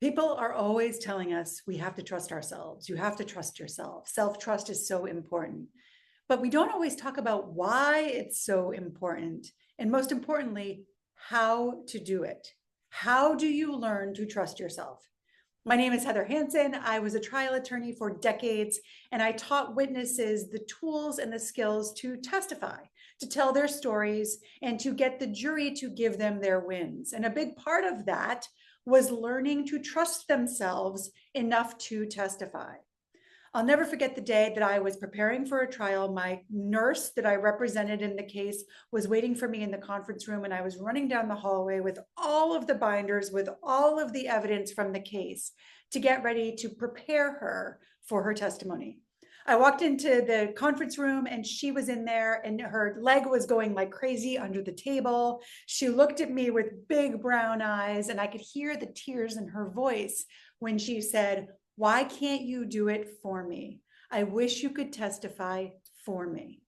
People are always telling us we have to trust ourselves. You have to trust yourself. Self-trust is so important. But we don't always talk about why it's so important. And most importantly, how to do it. How do you learn to trust yourself? My name is Heather Hansen. I was a trial attorney for decades, and I taught witnesses the tools and the skills to testify, to tell their stories, and to get the jury to give them their wins. And a big part of that was learning to trust themselves enough to testify. I'll never forget the day that I was preparing for a trial. My nurse that I represented in the case was waiting for me in the conference room, and I was running down the hallway with all of the binders, with all of the evidence from the case to get ready to prepare her for her testimony. I walked into the conference room and she was in there and her leg was going like crazy under the table. She looked at me with big brown eyes and I could hear the tears in her voice when she said, "Why can't you do it for me? I wish you could testify for me."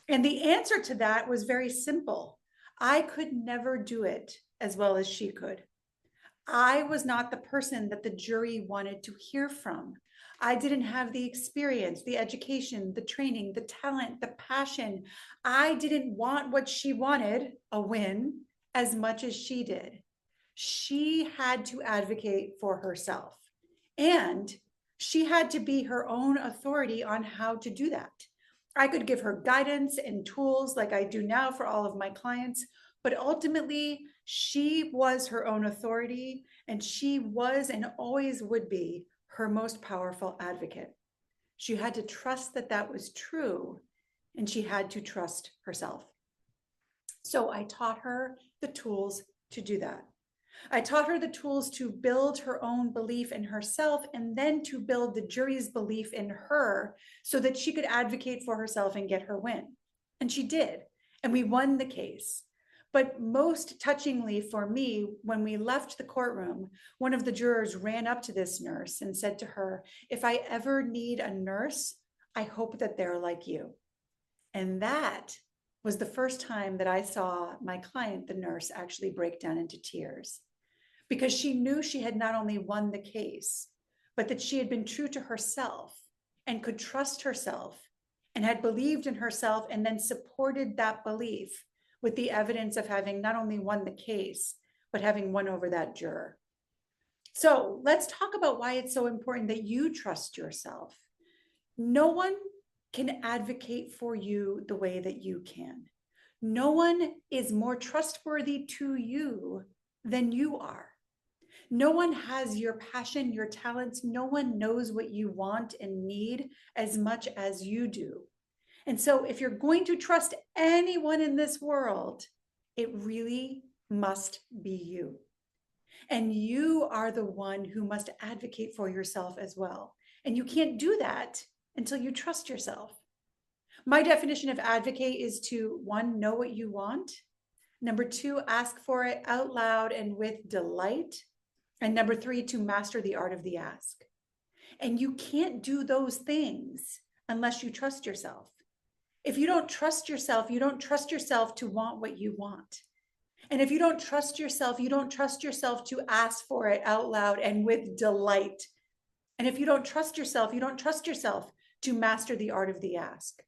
And the answer to that was very simple. I could never do it as well as she could. I was not the person that the jury wanted to hear from. I didn't have the experience, the education, the training, the talent, the passion. I didn't want what she wanted, a win, as much as she did. She had to advocate for herself. And she had to be her own authority on how to do that. I could give her guidance and tools like I do now for all of my clients, but ultimately, she was her own authority and she was and always would be her most powerful advocate. She had to trust that that was true and she had to trust herself. So I taught her the tools to do that. I taught her the tools to build her own belief in herself and then to build the jury's belief in her so that she could advocate for herself and get her win. And she did. And we won the case. But most touchingly for me, when we left the courtroom, one of the jurors ran up to this nurse and said to her, "If I ever need a nurse, I hope that they're like you." And that was the first time that I saw my client, the nurse, actually break down into tears because she knew she had not only won the case, but that she had been true to herself and could trust herself and had believed in herself and then supported that belief with the evidence of having not only won the case, but having won over that juror. So let's talk about why it's so important that you trust yourself. No one can advocate for you the way that you can. No one is more trustworthy to you than you are. No one has your passion, your talents. No one knows what you want and need as much as you do. And so if you're going to trust anyone in this world, it really must be you. And you are the one who must advocate for yourself as well. And you can't do that until you trust yourself. My definition of advocate is to, one, know what you want. Number two, ask for it out loud and with delight. And number three, to master the art of the ask. And you can't do those things unless you trust yourself. If you don't trust yourself, you don't trust yourself to want what you want. And if you don't trust yourself, you don't trust yourself to ask for it out loud and with delight. And if you don't trust yourself, you don't trust yourself to master the art of the ask.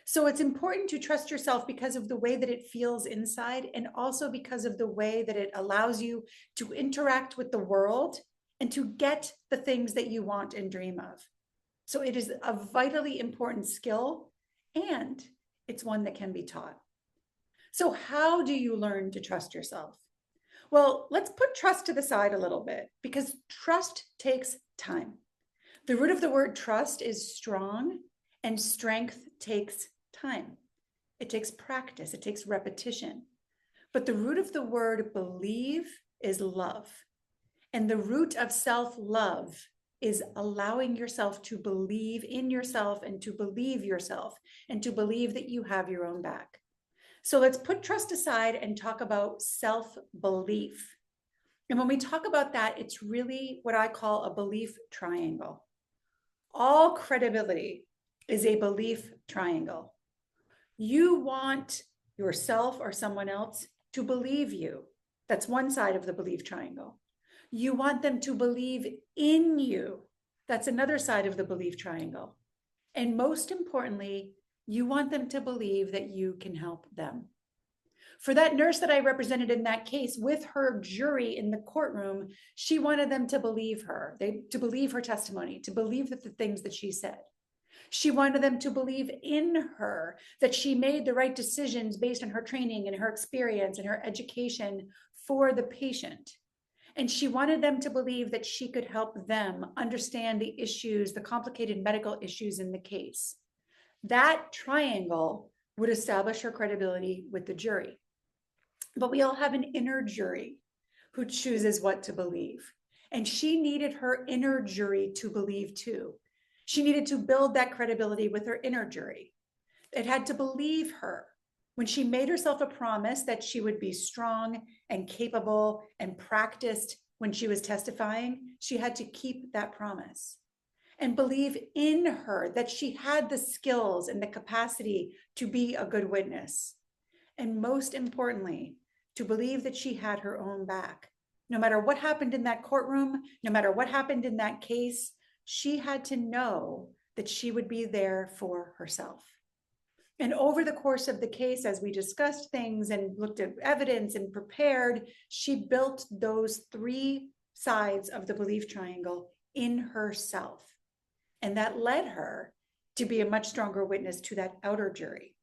So it's important to trust yourself because of the way that it feels inside and also because of the way that it allows you to interact with the world and to get the things that you want and dream of. So it is a vitally important skill and it's one that can be taught. So how do you learn to trust yourself? Well, let's put trust to the side a little bit because trust takes time. The root of the word trust is strong and strength takes time. It takes practice, it takes repetition. But the root of the word believe is love. And the root of self-love is allowing yourself to believe in yourself and to believe yourself and to believe that you have your own back. So let's put trust aside and talk about self-belief. And when we talk about that, it's really what I call a belief triangle. All credibility is a belief triangle. You want yourself or someone else to believe you. That's one side of the belief triangle. You want them to believe in you. That's another side of the belief triangle. And most importantly, you want them to believe that you can help them. For that nurse that I represented in that case with her jury in the courtroom, she wanted them to believe her, to believe her testimony, to believe that the things that she said. She wanted them to believe in her, that she made the right decisions based on her training and her experience and her education for the patient. And she wanted them to believe that she could help them understand the issues, the complicated medical issues in the case. That triangle would establish her credibility with the jury. But we all have an inner jury who chooses what to believe. And she needed her inner jury to believe too. She needed to build that credibility with her inner jury. It had to believe her. When she made herself a promise that she would be strong and capable and practiced when she was testifying, she had to keep that promise and believe in her that she had the skills and the capacity to be a good witness. And most importantly, to believe that she had her own back. No matter what happened in that courtroom, no matter what happened in that case, she had to know that she would be there for herself. And over the course of the case, as we discussed things and looked at evidence and prepared, she built those three sides of the belief triangle in herself. And that led her to be a much stronger witness to that outer jury.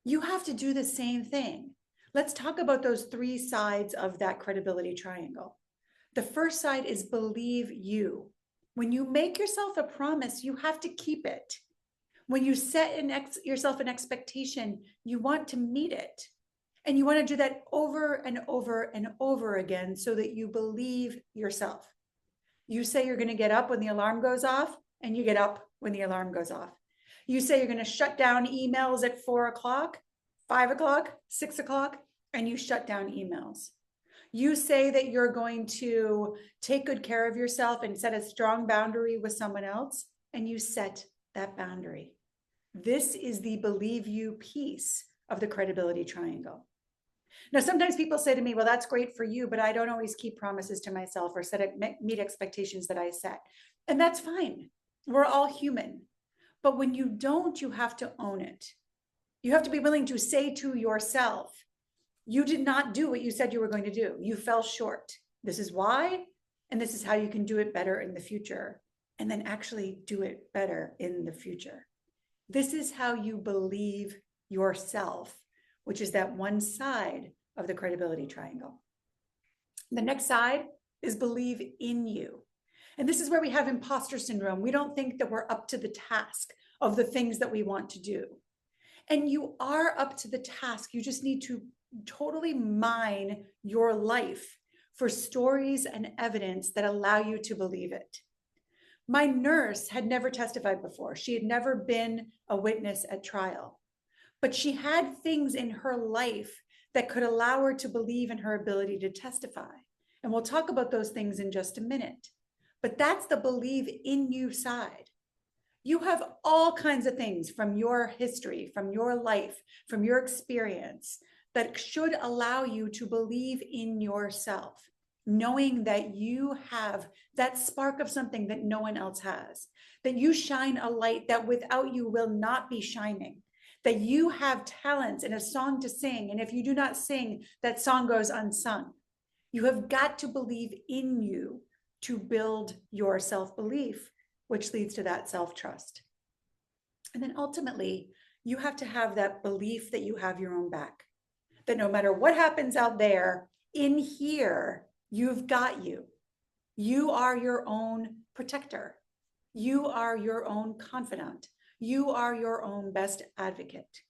You have to do the same thing. Let's talk about those three sides of that credibility triangle. The first side is believe you. When you make yourself a promise, you have to keep it. When you set yourself an expectation, you want to meet it. And you want to do that over and over and over again so that you believe yourself. You say you're going to get up when the alarm goes off, and you get up when the alarm goes off. You say you're going to shut down emails at 4 o'clock, 5 o'clock, 6 o'clock, and you shut down emails. You say that you're going to take good care of yourself and set a strong boundary with someone else, and you set that boundary. This is the believe you piece of the credibility triangle. Now, sometimes people say to me, well, that's great for you, but I don't always keep promises to myself or meet expectations that I set. And that's fine. We're all human. But when you don't, you have to own it. You have to be willing to say to yourself, you did not do what you said you were going to do. You fell short. This is why, and this is how you can do it better in the future. And then actually do it better in the future. This is how you believe yourself, which is that one side of the credibility triangle. The next side is believe in you. And this is where we have imposter syndrome. We don't think that we're up to the task of the things that we want to do. And you are up to the task. You just need to totally mine your life for stories and evidence that allow you to believe it. My nurse had never testified before. She had never been a witness at trial, but she had things in her life that could allow her to believe in her ability to testify. And we'll talk about those things in just a minute. But that's the believe in you side. You have all kinds of things from your history, from your life, from your experience that should allow you to believe in yourself, knowing that you have that spark of something that no one else has, that you shine a light that without you will not be shining, that you have talents and a song to sing. And if you do not sing, that song goes unsung. You have got to believe in you to build your self-belief, which leads to that self-trust. And then ultimately, you have to have that belief that you have your own back, that no matter what happens out there, in here, you've got you. You are your own protector. You are your own confidant. You are your own best advocate.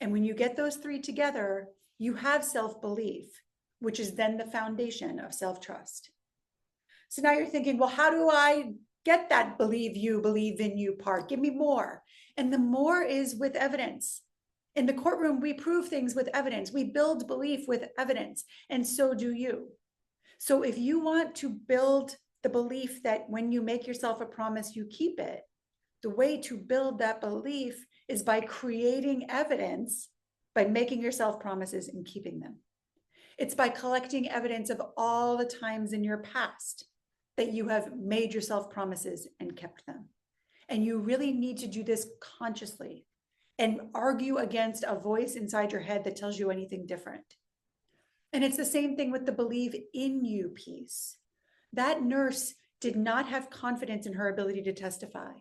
And when you get those three together, you have self-belief, which is then the foundation of self-trust. So now you're thinking, well, how do I get that believe in you part? Give me more. And the more is with evidence. In the courtroom, we prove things with evidence. We build belief with evidence, and so do you. So if you want to build the belief that when you make yourself a promise, you keep it, the way to build that belief is by creating evidence, by making yourself promises and keeping them. It's by collecting evidence of all the times in your past that you have made yourself promises and kept them. And you really need to do this consciously and argue against a voice inside your head that tells you anything different. And it's the same thing with the believe in you piece. That nurse did not have confidence in her ability to testify,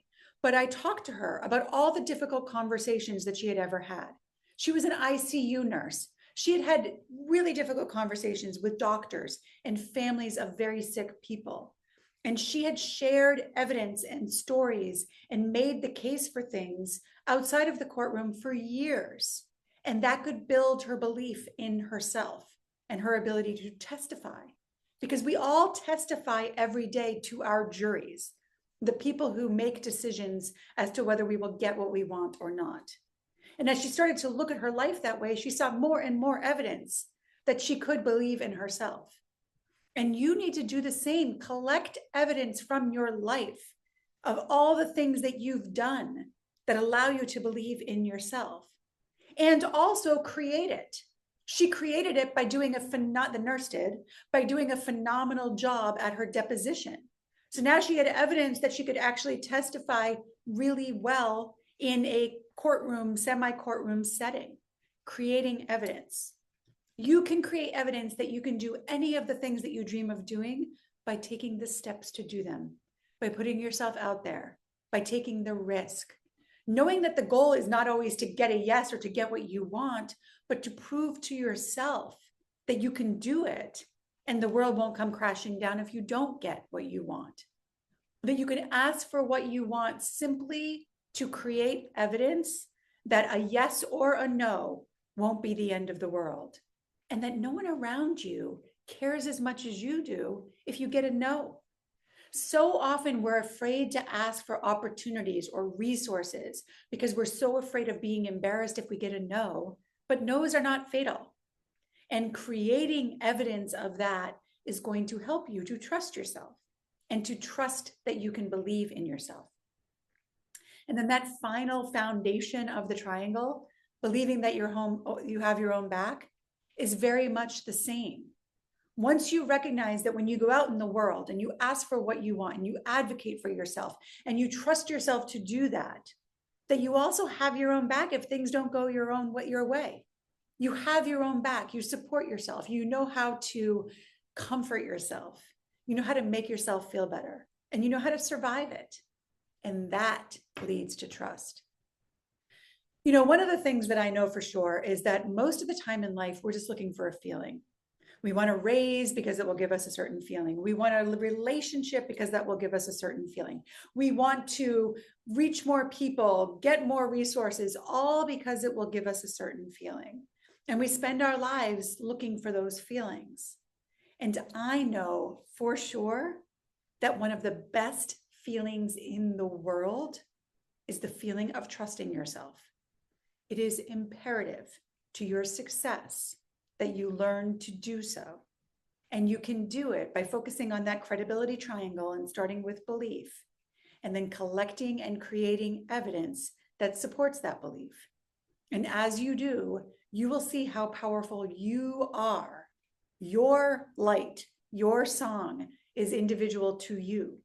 but I talked to her about all the difficult conversations that she had ever had. She was an ICU nurse. She had had really difficult conversations with doctors and families of very sick people. And she had shared evidence and stories and made the case for things outside of the courtroom for years. And that could build her belief in herself and her ability to testify. Because we all testify every day to our juries, the people who make decisions as to whether we will get what we want or not. And as she started to look at her life that way, she saw more and more evidence that she could believe in herself. And you need to do the same. Collect evidence from your life of all the things that you've done that allow you to believe in yourself. And also create it. She created it by doing the nurse did, by doing a phenomenal job at her deposition. So now she had evidence that she could actually testify really well in a courtroom, semi-courtroom setting, creating evidence. You can create evidence that you can do any of the things that you dream of doing by taking the steps to do them, by putting yourself out there, by taking the risk. Knowing that the goal is not always to get a yes or to get what you want, but to prove to yourself that you can do it and the world won't come crashing down if you don't get what you want. That you can ask for what you want simply to create evidence that a yes or a no won't be the end of the world. And that no one around you cares as much as you do if you get a no. So often we're afraid to ask for opportunities or resources because we're so afraid of being embarrassed if we get a no, but no's are not fatal. And creating evidence of that is going to help you to trust yourself and to trust that you can believe in yourself. And then that final foundation of the triangle, believing that you have your own back, is very much the same. Once you recognize that when you go out in the world and you ask for what you want and you advocate for yourself and you trust yourself to do that, that you also have your own back if things don't go your way. You have your own back. You support yourself. You know how to comfort yourself. You know how to make yourself feel better, and you know how to survive it. And that leads to trust. You know, one of the things that I know for sure is that most of the time in life, we're just looking for a feeling. We want to raise because it will give us a certain feeling. We want a relationship because that will give us a certain feeling. We want to reach more people, get more resources, all because it will give us a certain feeling. And we spend our lives looking for those feelings. And I know for sure that one of the best feelings in the world is the feeling of trusting yourself. It is imperative to your success that you learn to do so. And you can do it by focusing on that credibility triangle and starting with belief, and then collecting and creating evidence that supports that belief. And as you do, you will see how powerful you are. Your light, your song is individual to you.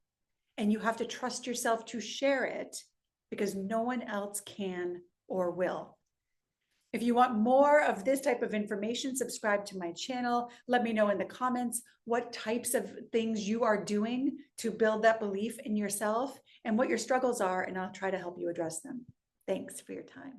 And you have to trust yourself to share it because no one else can or will. If you want more of this type of information, subscribe to my channel. Let me know in the comments what types of things you are doing to build that belief in yourself and what your struggles are, and I'll try to help you address them. Thanks for your time.